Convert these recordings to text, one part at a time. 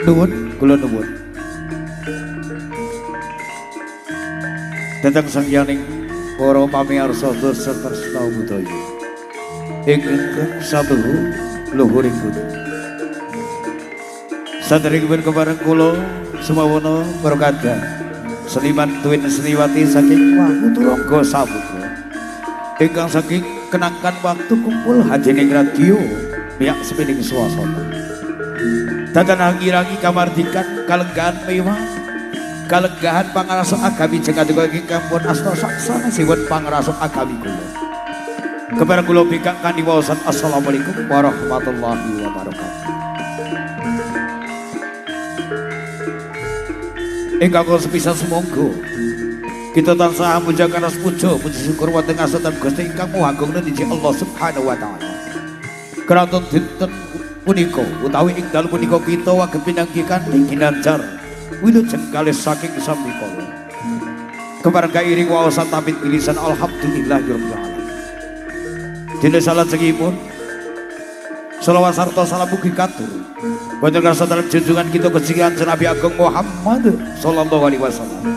Nuwun, kula nuwun. Dhateng sangyaning para pamirsa beserta budaya. Ingkang sabehu luhuring budi. Saderengipun kepareng kula sumawana barokah seniman tuwin seniwati saking Wahuturangga Saputra. Ingkang saking kenangkan waktu kumpul hajening radio pihak sepining swasana. Dadan hangi-rangi kamardikan kalenggahan mewah kalenggahan pangrasa agami jeung aduka ingkang pun asta saksana siwon pangrasa agami kula. Kepareng kula bingkang kanthi waosan assalamualaikum warahmatullahi wabarakatuh. Ingkang kula sepisan sumangga kita tansah mujakan ras puja puji syukur wonten ngasetan Gusti ingkang Maha Agung Niji Allah Subhanahu wa taala. Keraton dinten punika utawi ing dalem punika kita waget pinanggikan ginanjar wilujeng kalih saking sampikala. Kepareng kairing waosan tamit bilisan alhamdulillahirabbil alamin. Dene salajengipun selawat sarta salam mugi katur wonten kasatryan junjungan kita Gusti Kanjeng Nabi Agung Muhammad sallallahu alaihi wasallam.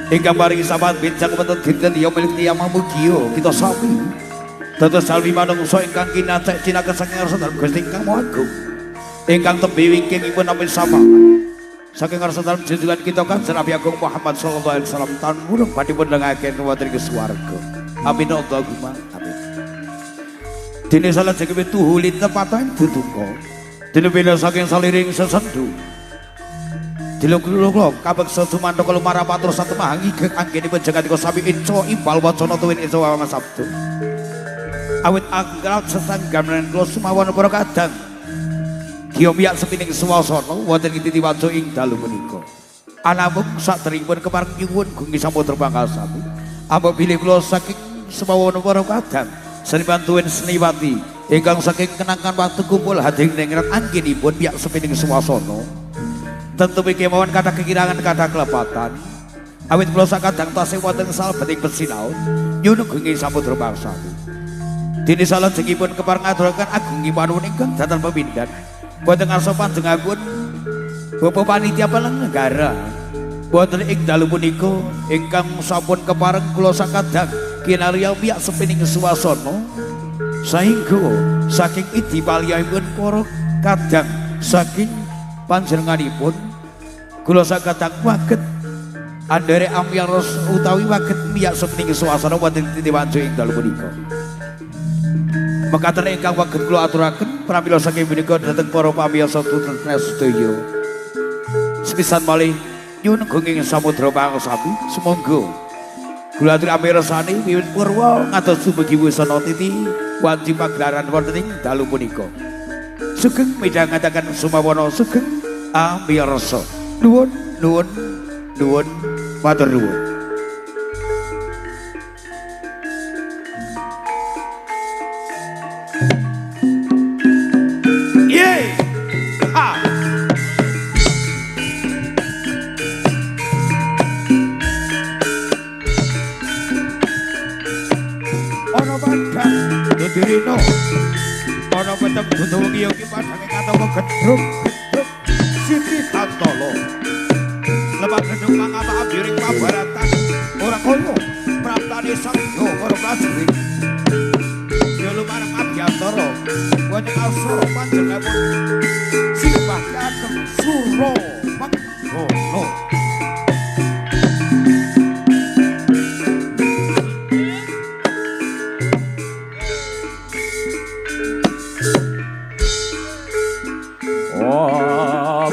Ingkang paringi sabat bincang wonten dinten yaumil qiyamah mugi kita sami dados salwi manungsa ingkang kinacek cinaken saking ngarsa Gusti ingkang Maha Agung. Ingkang tembe wingkingipun nampi sama saking ngarsa junjungan kita Kanjeng Nabi Agung Muhammad sallallahu alaihi wasallam tanmurung badhe pendengaken wonten ing swarga. Amin Allahumma amin. Dene salajengipun tuhulin tepatan duduka. Dene bina saking saliring sesendu. Diluk-luk kabeksa sumantaka lumarapatur satemah ngigek anggenipun jagadika sami ica imbal wacana tuwin ica wawa sabda. Awit anggal sesanggamen kula sumawan para kadang. Kiyo miyak sepining swasana wonten titi waca ing dalu menika. Anamung saderengipun kepareng nyuwun gungi sampun pangkasami. Ambo bilih kula saking sumawan para kadang. Seniman tuwin seniwati ingkang saking kenangkan waktu kumpul hadir ningrat anggenipun pihak sepining swasana tentu kemawon kata kekirangan kata kelepatan awit kula sakadang tasih wonten salebeting pesinaon nyuwun gungi samudra pangsami. Dene salajengipun kepareng ngaturaken agungipun panuwun ingkang dhateng pepindhan wonten ngarsa panjenenganipun Bapak Panitia Penyelenggara wonten ing dalu punika ingkang sampun kepareng kula sakadang kinarya pihak sepining swasana sahingga saking idipaliyahipun para kadang saking panjenenganipun kula sakadang waget andherek amyaros utawi waget pihak sepining swasana wonten titi wancu ing dalu punika. Mekaten ingkang waget kula aturaken pramila saking punika dhateng para pamirsa sedaya. Sepisan malih nyuwun gungging samudra pangsami sumangga kula aturi amirsani wiwit purwa ngantos dumugi wusana titi wanci pagelaran wonten ing dalu punika. Sugeng midhangetaken sumawana sugeng amirsa. Nuwun nuwun nuwun matur nuwun. Dirino ana peteng dudu wengi iki padange katawa gedruk siti tantala lebak gedung mangapa abiring pabaratan ora kono praptane sangga karo prajurit ya lumarang abyantara wonten asra panjenenganipun simbah kagem sura mangkono.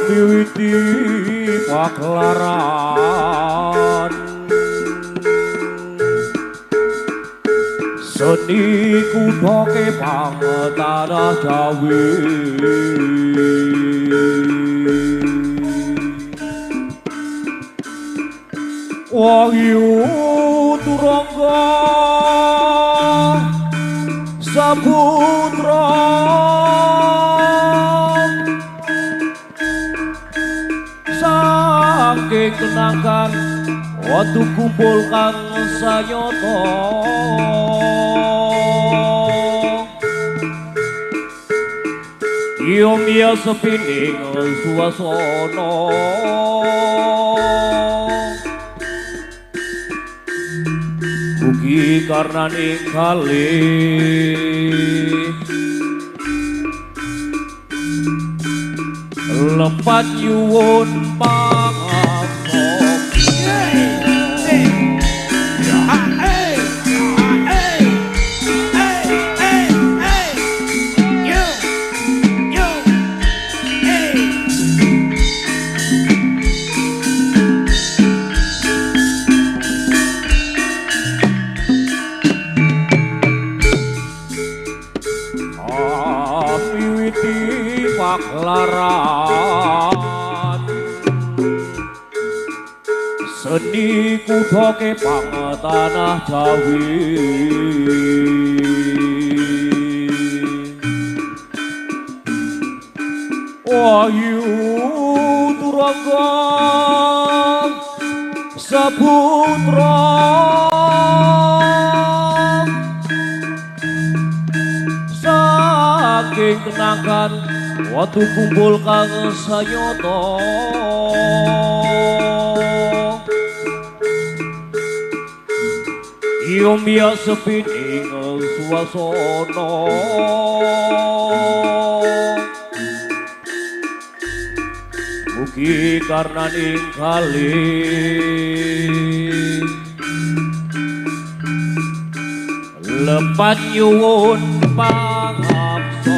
Wiwiti paklaran seni kudoke pangetara Jawi Wahuturangga Saputra saking kenangan waktu kumpul kang sayata Iyo miya sepining suasana Mugi karena ningali lepat nyuwun pangapunten paklaran seni kudoke pangetanah Jawi Wahyu Turangga Saputra saking kenangan waktu kumpul kang sayata iyo miya sepining suasana mugi karena ningali lepat nyuwun pangapsapa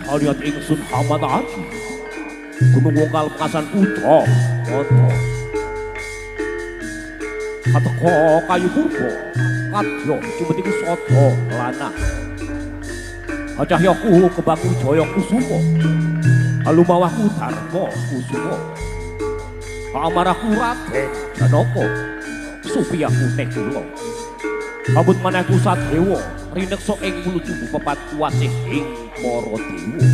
Haliat ingsun Hamad Ati Gunung Wongkal Pekasan Putra Toto Kateko kayu purba Kadya cumetiku sodo lanang Cahyaku kebangun jaya kusuma Alumawahku dharma kusuma Amarahku Raden Janaka Supiyaku Negula Kabut manahku Sadewa rineksa ing wulu tubuh pepat kuasih ing para dewa.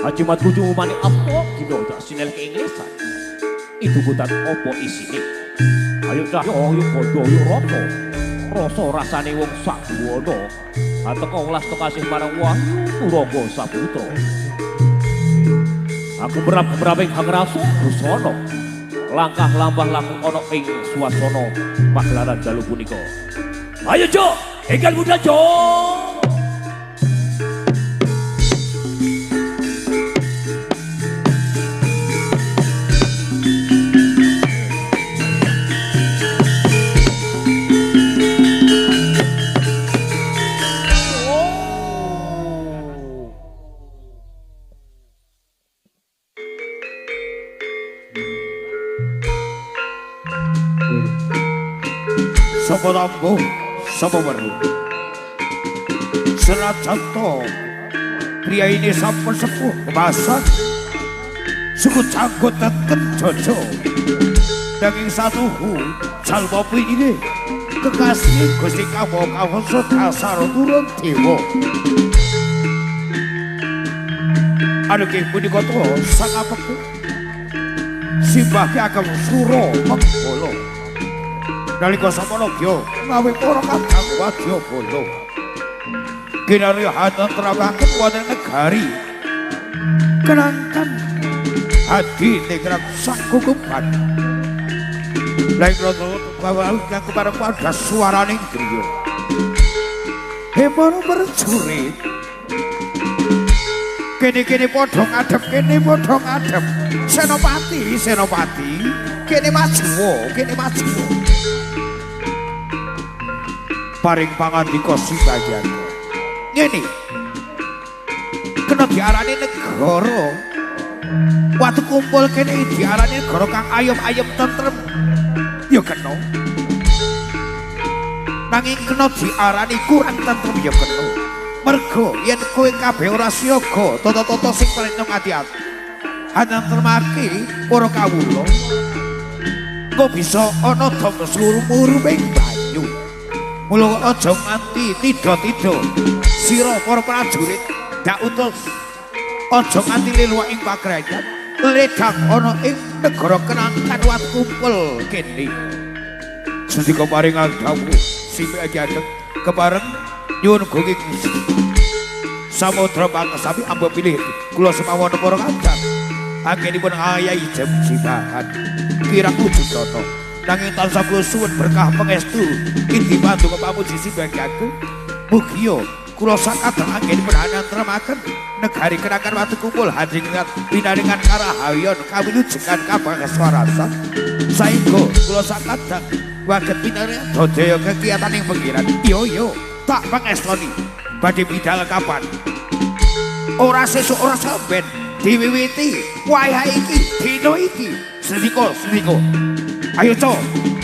Ajimat kudu mani apa dina dak sinelke ing lesan. Itu butan apa isine? Ayo cah ayo bondo ayo rata. Rasa rasane wong Sabuwana ateka welas kasih marang Wahyu Turangga Saputra. Aku merap-meraping hangrasa busana. Langkah lambah laku ana ing swasana pagelaran dalu punika. Ayo Jo, enggal muda Jo. Sapa tambuh, sapa weruh. Senajan to pria ini sampun sepuh kemasan, suku janggut teken jojo. Daging satuhu jalma ini kekasih Gusti Kawo-kawoso dasar turun dewa. Aduh punika to sang apeku simbahke ageng sura menggolo. Nalika samanagya ngawe para kadang wadya bala. Kinarya hatentremaken wonten negari. Kenangkan hadi ningrat sak kukuban. Lain roto kawal kang kepareng pada swaraning griya. Hemara berjurit. Kene-kene padha ngadhep, kene padha ngadhep. Senopati, kene maju. Paring pangandika Sibayan. Ngene. Kena diarani negara. Watu kumpul kene diarani negara kang ayem-ayem tentrem. Ya kena. Nanging kena diarani kurang tentrem ya kena. Mergo yen kowe kabeh ora siaga, tata-tata sing paling ati-ati. Hatentremake para kawula. Kok bisa ana dom slurumuruming banyu. Mula aja nganti tida-tida sira para prajurit dak utus aja nganti liwak ing pakrayan ledang ana ing negara Kenangkan wat kumpul kene. Sendika paringan dawuh Sibayan kepareng nyuwun gungging samudra pangesapi ambo pilih kula semawan para kadang anggenipun ayahi jem sibahan kirang wujud tata. Nanging tansah kula suwun berkah pangestu ing dibantu kepamuji Sibayanku. Mugia kula sakadang anggenipun hanantremaken negari Kenangkan watu kumpul hadingat pinaringan karahayon kawilujengan kabangsawarasa. Saengga kula sakadang waget pinaringan dodaya kegiatan ing pengkiran. Iya tak pangestoni badhe bidal kapan. Ora sesuk ora samben diwiwiti wayah iki dina iki. Sendika ayo co,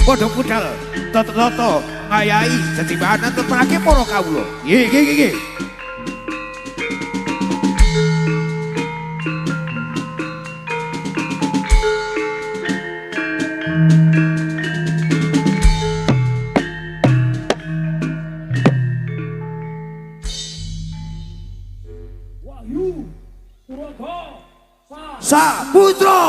padha budal tata-tata ngayahi dadi bahan antemake para kawula. Nggih. Wahyu Turangga Saputra.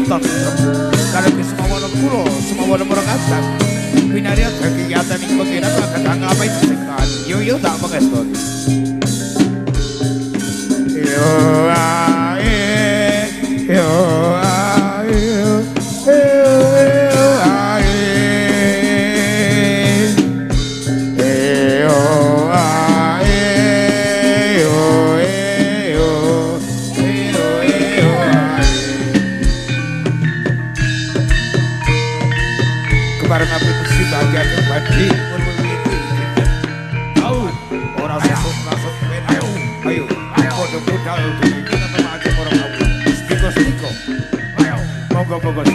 tentrem kalih semawana kula semawana para kadang pinariat kegiatan ing kotena kadang apa itu sekan yo tak pangestoni yo ae yo bareng api mesti bagian badi orang sesuk ayo podo budal kita teman aja orang aku stiko ayo monggo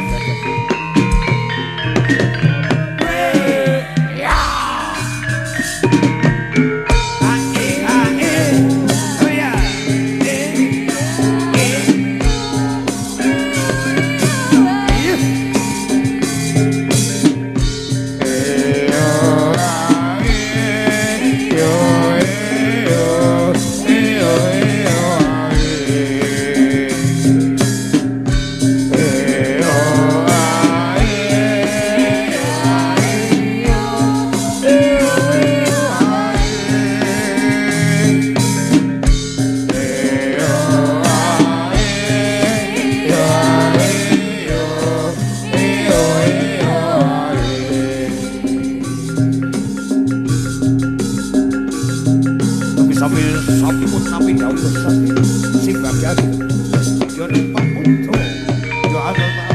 sapi pun napi daun sapi sing bagian yo nempak putu yo ada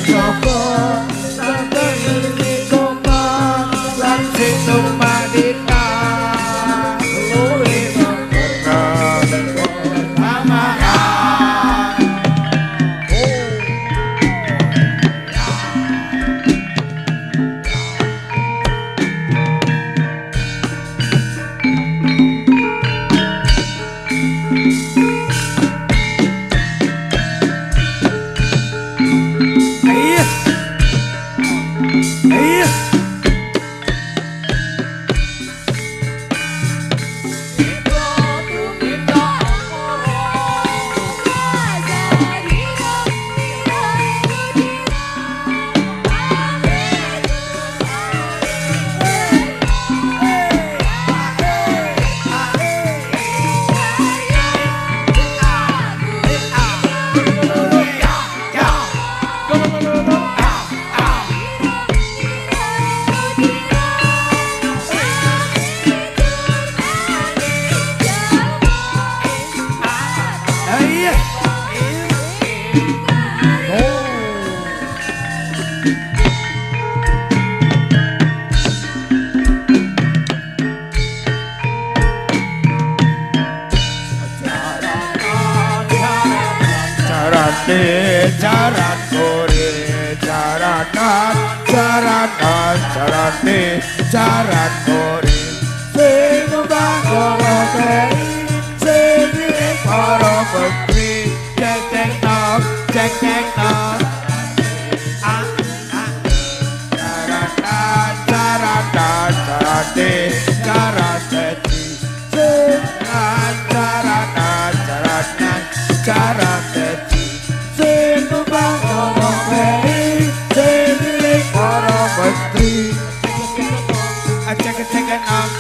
Joko Satengene koma lan sing tumadika luwih sempurna pamahan. Jaran kore jaranan jaranan jarane jaran kore sing bangoro kei sing para putri cek cek nok jaranan jaranan jarane jaran dadi sing jaranan jaranan jaran dadi sing bangoro kei sing para putri cek cek nok.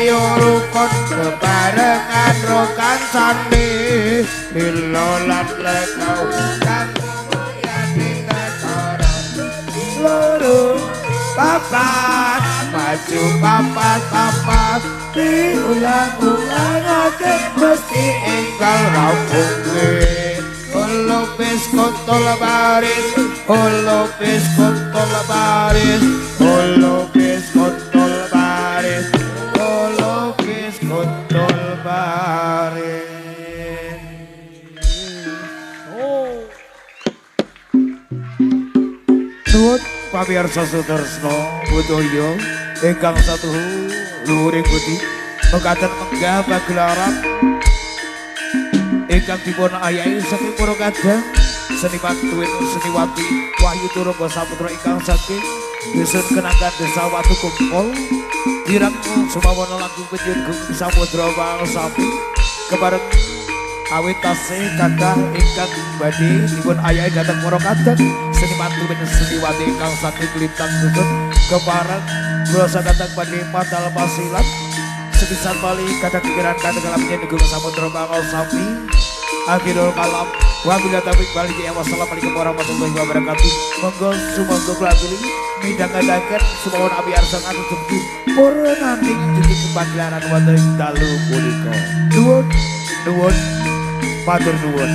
ayo rukun bebarengan rokan sandi lilolan lekau kang muyani ketoran loro papat maju papat diulang-ulang aja mesti enggal rampung Holopis kontol baris Holopis kontol baris Holopis kontol baris Holopis kontol baris Nuwun pamirsa Sudarsna Budaya ingkang satu luhuring budi mekaten menggah pagelaran ingkang dipun ayahi saking para kadang seniman tuwin seniwati Wahyu Turangga Saputra ingkang saking dusun Kenangan Desa Watu Kumpul dirang sumawana langkung penjungung samudra Walsami kebareng awit tasih kathah ingkang badhe dipun ayahi dhateng para kadang seniman tuwin seniwati ingkang saking Lintang dusun kebareng kula sakadang badhe padal pasilan sepisan bali kadang pikiran kadang kalam nyegung samudra Walsami akhirul kalam wabillahi taufiq wal hidayah wassalamualaikum warahmatullahi wabarakatuh monggo sumangga kula aturi midhangetaken sumawon abi arsa ngatus purun nanti jadi kepagelaran wonten dalu punika nuwun matur nuwun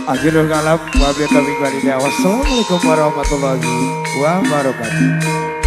akhirul kalam wabillahi taufiq wal hidayah wassalamualaikum warahmatullahi wabarakatuh